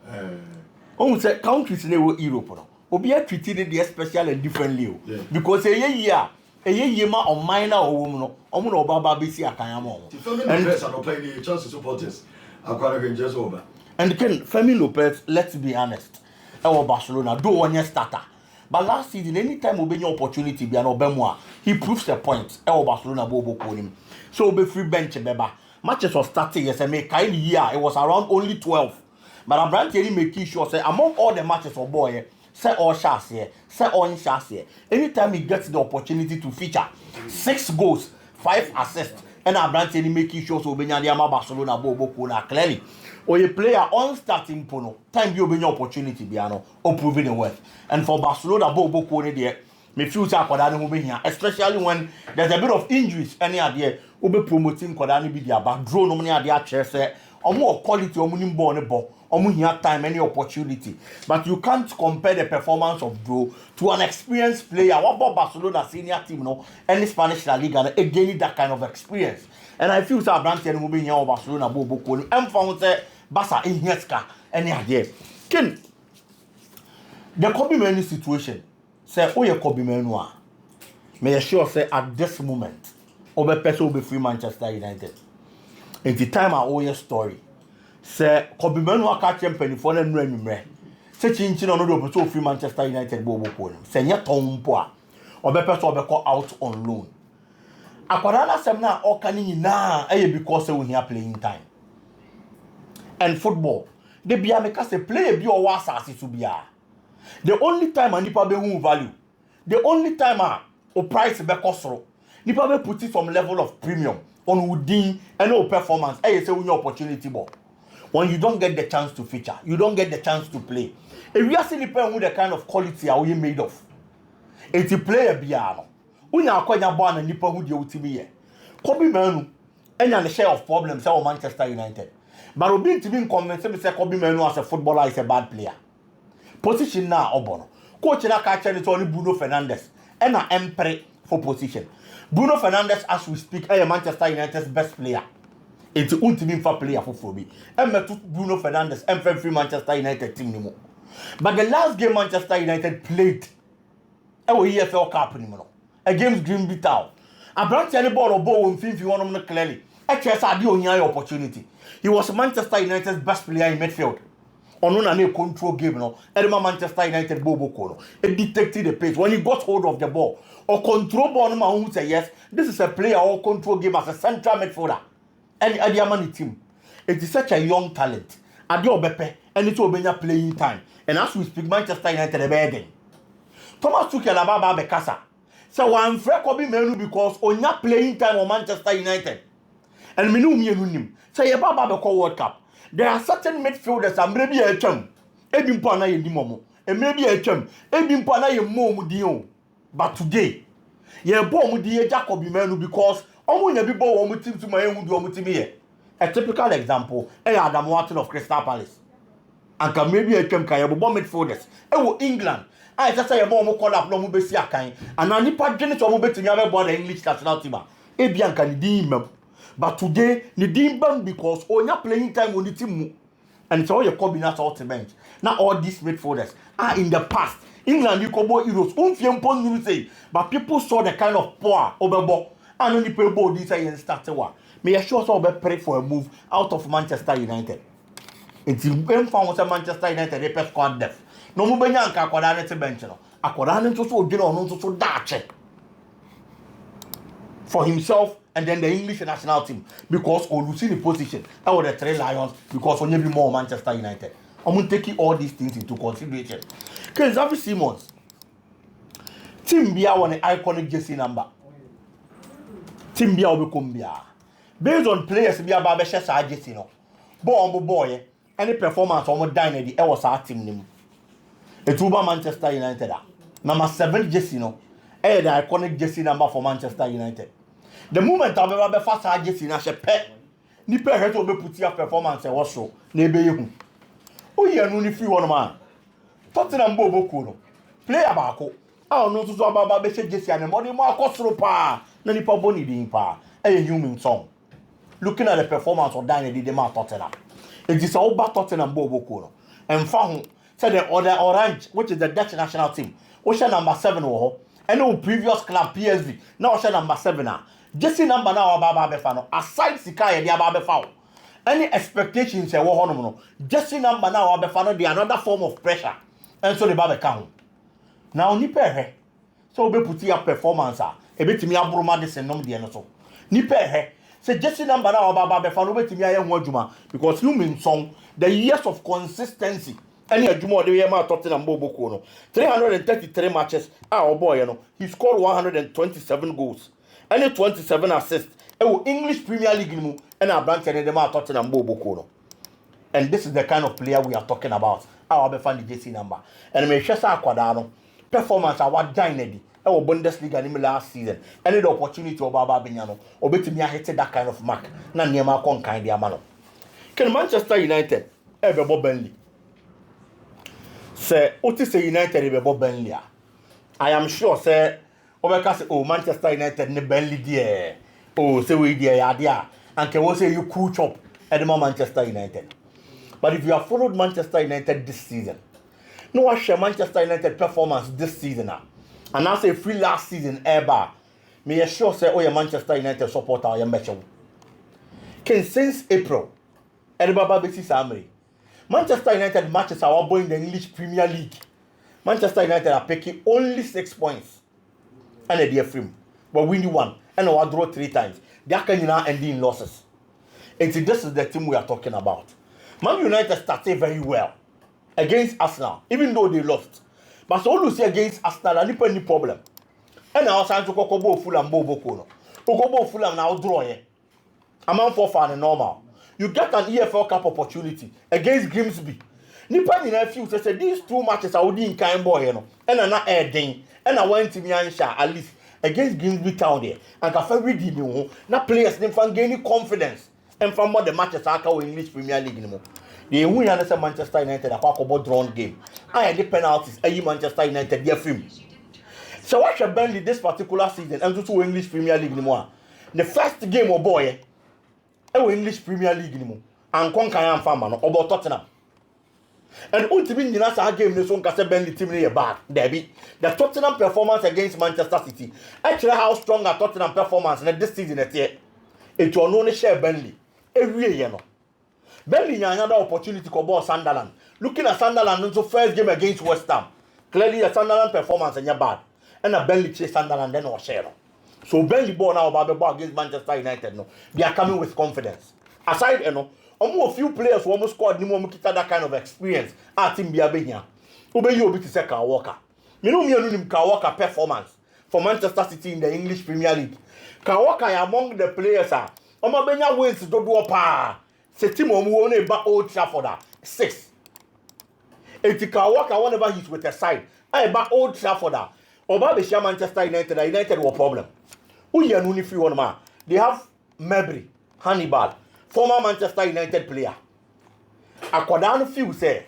Speaker 4: Almost countries in Europe. Obi are treated the special and differently. Because a year or minor or woman or Baba BC Akayamo.
Speaker 2: And are not playing the Chelsea supporters. I'm quite just over.
Speaker 4: And again, Femi Lopez, let's be honest, our Barcelona do one year starter. But last season, anytime we be opportunity, be an Obemwa, he proves a point. Our Barcelona bobo call him. So be free bench beba. Matches was starting as a make kind year. It was around only 12. But I'm brand making sure say among all the matches for boy, say all shots here, say on shots here. Anytime he gets the opportunity to feature 6 goals, 5 assists, and I'm brand making sure so Benyama Barcelona bobo call clearly. Or a player on starting pono, time you be opportunity biano or proving the worth. And for Barcelona, Bobo Kone there, me feel Kodani will be here, especially when there's a bit of injuries. Any idea, will be promoting Kodani be there, but draw no money at their chest, or more quality or money born ball, or money time, any opportunity. But you can't compare the performance of Bro to an experienced player. What about Barcelona senior team, no, any Spanish La Liga, again that kind of experience. And I feel that Brandt will be here or Barcelona, Bobo Kone, and found Basa in Heska, any idea. Ken, the Kobe Manu situation, say, oh, your Kobe Manu, may I sure say at this moment, Obe Peso will be free Manchester United. In the time I owe your story, say, Kobe Manu catch champion for them renumre. Say, Chinchin on the Peso free Manchester United Bobo Pony. Say, Yet Tompoa, Obe Peso will be out on loan. Aquarana Semna or Canini na, because we here playing time. And football, they be because they play be or was as to be. The only time a nipa be who value, the only time a price be costro, nipa be put it some level of premium on within and no performance. Say when your opportunity ball. When you don't get the chance to feature, you don't get the chance to play. If you are seeing with the kind of quality are we made of, it's a player biano. When you are quite a born and nipa who do you be Kobe Manu, and share of problems our Manchester United. But Robin to be convinced me say Kobe Manu as a footballer is a bad player. Position now Obono. Coach na catch it only Bruno Fernandes. And a empre for position. Bruno Fernandes as we speak is Manchester United's best player. It's the ultimate for player for Fobi. And Bruno Fernandes and free Manchester United team anymore. But the last game Manchester United played EFL Cup anymore. Against Green Town. I brought any ball or ball in 51 clearly. HSRD on opportunity. He was Manchester United's best player in midfield. On a control game, no. Edema Manchester United Bobo Kono. It detected the pace when he got hold of the ball. Or control ball, no man who say yes, this is a player or control game as a central midfielder. And Adiamani team. It is such a young talent. Adio Bepe, and it will be playing time. And as we speak, Manchester United are begging. Thomas Tuchel Ababa Bekasa. So I'm afraid Kobe Menu because on your playing time on Manchester United. And me know me him. Say about the World Cup. There are certain midfielders and maybe a chum. Ebim pana ye dimomo. And maybe a chum. Ebim pana ye mo mudio. But today, ye bo mudi Jacob Menu because omo ye bi bo wo mutim to my own do mutim here. A typical example, Adam Watson of Crystal Palace. And can maybe a chum kaya bo midfielders. England. I just say a more call up no mu besi akan. And na nipa dwene to mo betimi abebo the English national team. Ebian kan di imam. But today, the Dimbam because on your playing time on the team, and it's all your combination ultimate. Now all these midfielders are in the past. England you could buy Euros, say, but people saw the kind of power overball and only people this and start one. May I sure so be pray for a move out of Manchester United. It's in found Manchester United they press squad depth. No more Banyanka Quadane to bench. Aquadane to so get on to so dache for himself. And then the English national team because on losing the position or the 3 Lions because on be more Manchester United. I'm going to take all these things into consideration. Because Xavi Simons, team Bia won an iconic jersey number. Team Bia will become Bia. Based on players Bia Babesha sa jersey no. Boy, any performance on dine the was our team name. It will be Manchester United. Number 7 jersey no. the iconic jersey number for Manchester United. The moment I ever fast jersey na shepe, ni pe heto be put your performance e was so na ebe yehu. O ye no ni free one man. Tottenham bo boku no. Player baako. Ah no to so ababa be she jersey and money mo akosoro pa na ni pa boni din pa. E human song. Looking at the performance of Daniel the man Tottenham. It is all about Tottenham bo boku no. And fa said the other Orange, which is the Dutch national team. Ocean number 7 wo. And no previous club PSV. Now Ocean number 7 na. Jersey number now ababa be fa no. Aside sika ye dia ababa fa. Any expectations e wo hono no. Jersey number now ababa fa no dey another form of pressure. And so the baba can. Now ni pe so be put your performance e betimi abroma de senom de no so. Ni pe say jersey number now ababa be fa no betimi aye ho adwuma because you mean song the years of consistency. Any adwuma de ye ma Tottenham Boboko no 333 matches boy no he scored 127 goals any 27 assists English Premier League mu and branch de ma Tottenham Boboko no. And this is the kind of player we are talking about. Our be fan the jersey number and me hwesa akwada no performance our dynedy Bundesliga ni last season any the opportunity Baba Benya no obetimi a hit that kind of mark na niema kon kan dia ma no. Can Manchester United be Burnley say Otis United be Burnley I am sure say Obeka say oh Manchester United ne Burnley there oh say we there ya there and can we say you cool chop at the Manchester United. But if you have followed Manchester United this season, no one share Manchester United performance this season and I say free last season ever may you sure say oh you Manchester United supporter you match can since April Edibaba Besi Samri Manchester United matches are boy in the English Premier League. Manchester United are picking only 6 points and a dear film but winning 1 and our draw 3 times. They are now ending in losses. And this is the team we are talking about. Man United started very well against Arsenal, even though they lost. But so you see against Arsenal, any problem. And now Sancho Kokobo Fulham Bobo Kono. Kokobo Fulham now draw here. Amount for fun normal. You get an EFL Cup opportunity against Grimsby. Nipa ni na few say these 2 matches are in kind boy no. And na adding and I went to Miansha at least against Grimsby Town there. And ka fa ready me na players dem fan gain confidence. And from what the matches are in English Premier League anymore. They win against Manchester United a quite drawn game. I had the penalties. Manchester United their film. So what should Burnley this particular season and to English Premier League anymore? The first game of boy, English Premier League anymore. And conquer am farmer about Tottenham. And ultimately, that's our game. This one can say Burnley team is bad. Debbie, the Tottenham performance against Manchester City. Actually, how strong a Tottenham performance in this season at here. It will only share Burnley. Every year, no. Burnley had another opportunity to ball Sunderland. Looking at Sunderland into first game against West Ham. Clearly, the Sunderland performance is bad. And a Burnley chase Sunderland then or share. So Burnley ball now about the ball against Manchester United. No, they are coming with confidence. Aside, almost a few players who almost scored ni mo kita that kind of experience. Our team be a benya. Ube you be to say Kyle Walker. Me know Kyle Walker performance for Manchester City in the English Premier League. Kyle Walker among the players are. Oma benya wins do pa. Se team omu won ba Old Trafford 6. Kyle Walker whenever he's with the side. I ba Old Trafford. Oba be share Manchester United. United were problem. Who you know if you want ma? They have Mabry, Hannibal, former Manchester United player. Akwadano feel say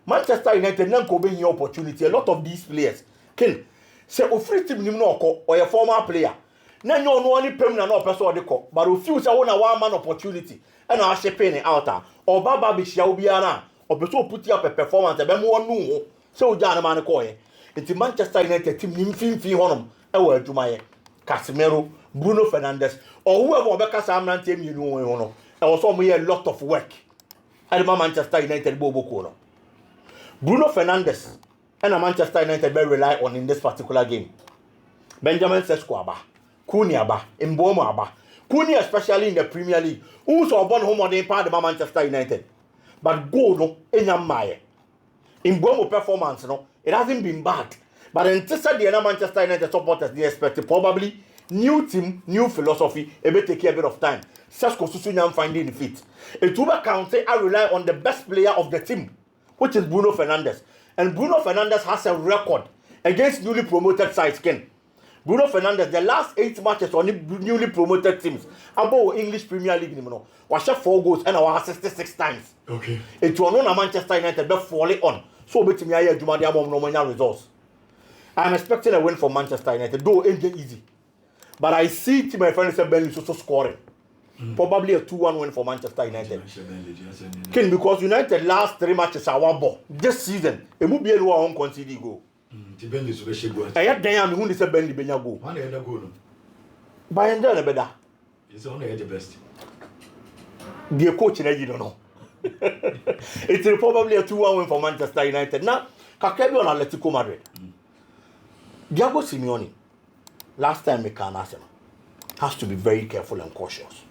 Speaker 4: Manchester United nan ko be any opportunity. A lot of these players can say ofri team nim no or a former player. Na nyo no oni pem na no person de ko. But o feel say wona one man opportunity. And I shape any outer or Baba be shia obiara. Or be so put up a performance e be mo nu so ja na man ko e. It's Manchester United team nim fin honum e wa adwuma ye. Casemiro, Bruno Fernandes, or whoever Obeka Samran team you know. There was some a lot of work. At Manchester United Bobo Kono. Bruno Fernandes and Manchester United may rely on in this particular game. Benjamin Sesko Aba, Kuni Aba, Mboma Aba. Kuni especially in the Premier League. Who's born home on the part of Manchester United. But go no in Yamaye. Mboma performance no, it hasn't been bad. But until the Manchester United supporters, they expect probably new team, new philosophy, it may take a bit of time. Sesko Susunyam finding fit. It will count say I rely on the best player of the team, which is Bruno Fernandes. And Bruno Fernandes has a record against newly promoted sides. Bruno Fernandes, the last 8 matches on the newly promoted teams, about English Premier League, was shot 4 goals and our 66 times.
Speaker 2: Okay.
Speaker 4: It was known Manchester United, but falling on. So, bet me, I hear Jumadia no results. I'm expecting a win for Manchester United, though it ain't easy. But I see my friend Burnley also scoring. Probably a 2-1 win for Manchester United. Ken, because United last 3 matches are one ball. This season, it will be a one conceded goal.
Speaker 2: Burnley so be go.
Speaker 4: I had Diane who is a Burnley Benya goal.
Speaker 2: One end go no.
Speaker 4: By and then better.
Speaker 2: It's only the best.
Speaker 4: Be a coach in you don't know. It will probably a 2-1 win for Manchester United. Now, Kakebi on Atletico Madrid. Diego Simeone, last time we can ask him, has to be very careful and cautious.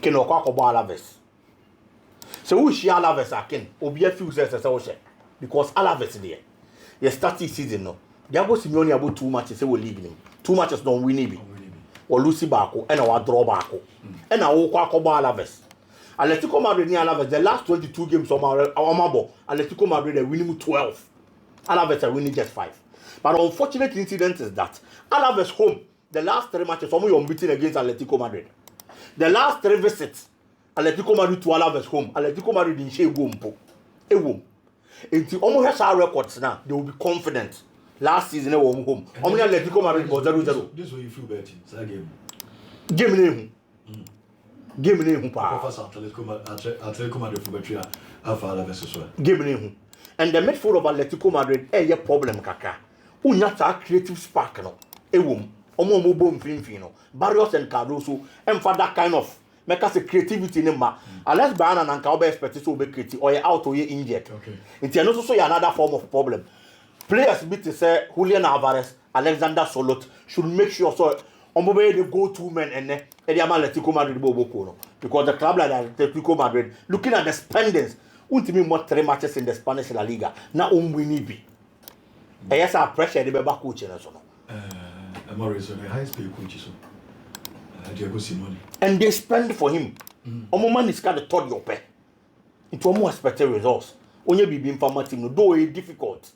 Speaker 4: Ken Okwakobo Alaves. So who share Alaves again? Obia few says because Alaves there. You start the season now. Diego Simeone about 2 matches we league him. 2 matches don't win it. Or Lucy Bako and our draw Bako. And our Okwakobo Alaves. Atletico Madrid near Alaves, the last 22 games of our Mabo, Atletico Madrid are winning 12. Alaves are winning just 5. But unfortunate incident is that Alaves home, the last 3 matches, only unbeaten against Atletico Madrid. The last 3 visits, Atletico Madrid to Alaves home, Atletico Madrid in Shea Gumpo. Until almost has our records now, they will be confident. Last season, they were home. Only Atletico Madrid was 0-0.
Speaker 2: This way you feel better. It's a game.
Speaker 4: Game name,
Speaker 2: Atletico Madrid for Betria, Alpha Alaves as well.
Speaker 4: Game name. And the midfield of Atletico Madrid, a problem, Kaka. Unyata creative spark, no. Omo bomb finfino. Barrios and Cardoso, and for that kind of make us a creativity in ma. Unless Bayern and Cowboy expect to be creative or you're out or you're injured.
Speaker 2: Okay.
Speaker 4: It's also another form of problem. Players be to say Julian Alvarez, Alexander Solot should make sure so the go-to men and Atletico Madrid because the club like Atletico Madrid looking at the spendings won't mean more 3 matches in the Spanish La Liga. Now we be. Yes, our pressure the back coaching and so on.
Speaker 2: Morris on the highest paid coaches. Diego Simeone.
Speaker 4: And they spend for him. Man is kind of third your pay. It will more expected results. Only be informal team, though it's difficult.